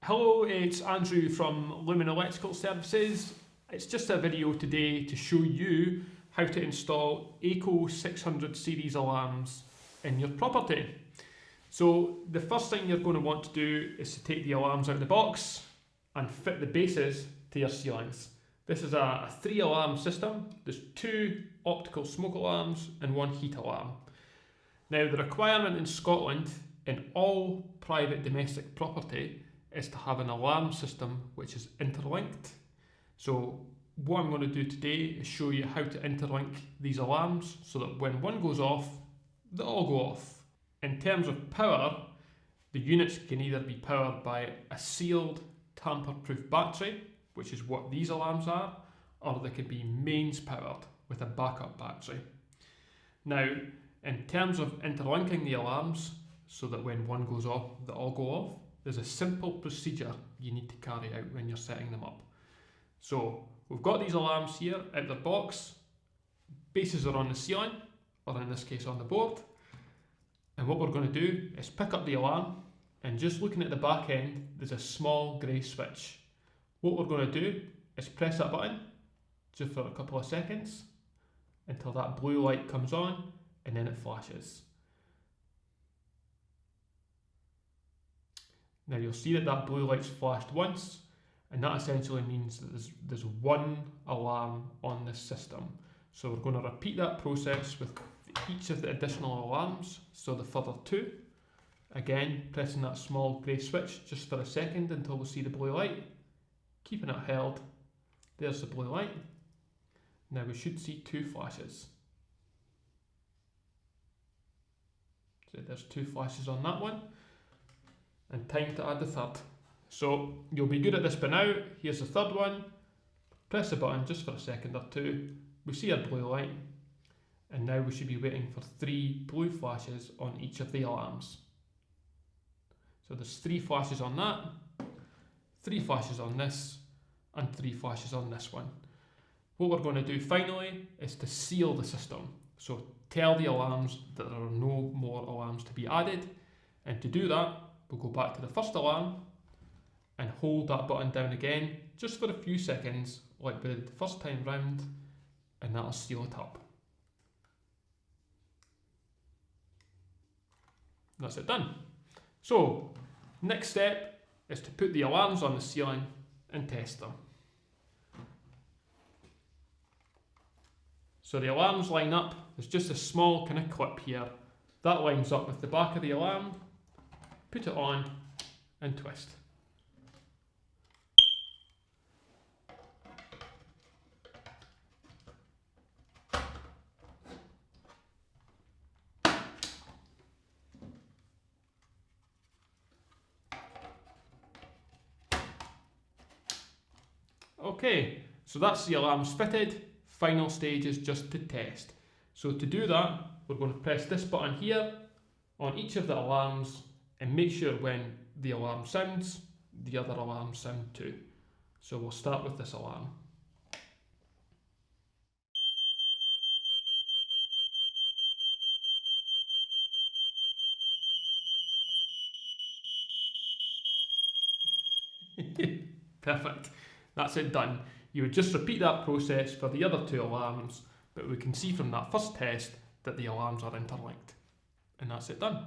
Hello, it's Andrew from Lumen Electrical Services. It's just a video today to show you how to install AICO 600 series alarms in your property. So the first thing you're going to want to do is to take the alarms out of the box and fit the bases to your ceilings. This is a 3-alarm system. There's 2 optical smoke alarms and 1 heat alarm. Now the requirement in Scotland in all private domestic property is to have an alarm system which is interlinked. So what I'm going to do today is show you how to interlink these alarms so that when one goes off, they all go off. In terms of power, the units can either be powered by a sealed tamper-proof battery, which is what these alarms are, or they can be mains powered with a backup battery. Now, in terms of interlinking the alarms so that when one goes off, they all go off, there's a simple procedure you need to carry out when you're setting them up. So we've got these alarms here out of the box. Bases are on the ceiling, or in this case on the board. And what we're going to do is pick up the alarm, and just looking at the back end, there's a small grey switch. What we're going to do is press that button just for a couple of seconds until that blue light comes on, and then it flashes. Now you'll see that that blue light's flashed once, and that essentially means that there's 1 alarm on this system. So we're going to repeat that process with each of the additional alarms, so the further 2. Again, pressing that small grey switch just for a second until we see the blue light. Keeping it held, there's the blue light. Now we should see 2 flashes. So there's 2 flashes on that one. And time to add the third. So you'll be good at this by now. Here's the third one. Press the button just for a second or 2. We see a blue light. And now we should be waiting for 3 blue flashes on each of the alarms. So there's 3 flashes on that, 3 flashes on this, and 3 flashes on this one. What we're going to do finally is to seal the system. So tell the alarms that there are no more alarms to be added. And to do that, we'll go back to the first alarm and hold that button down again just for a few seconds like we did the first time round, and that'll seal it up. That's it done. So next step is to put the alarms on the ceiling and test them. So the alarms line up. There's just a small kind of clip here that lines up with the back of the alarm. Put it on and twist. Okay, so that's the alarms fitted. Final stage is just to test. So to do that, we're going to press this button here on each of the alarms and make sure when the alarm sounds, the other alarms sound too. So we'll start with this alarm. Perfect. That's it done. You would just repeat that process for the other 2 alarms, but we can see from that first test that the alarms are interlinked. And that's it done.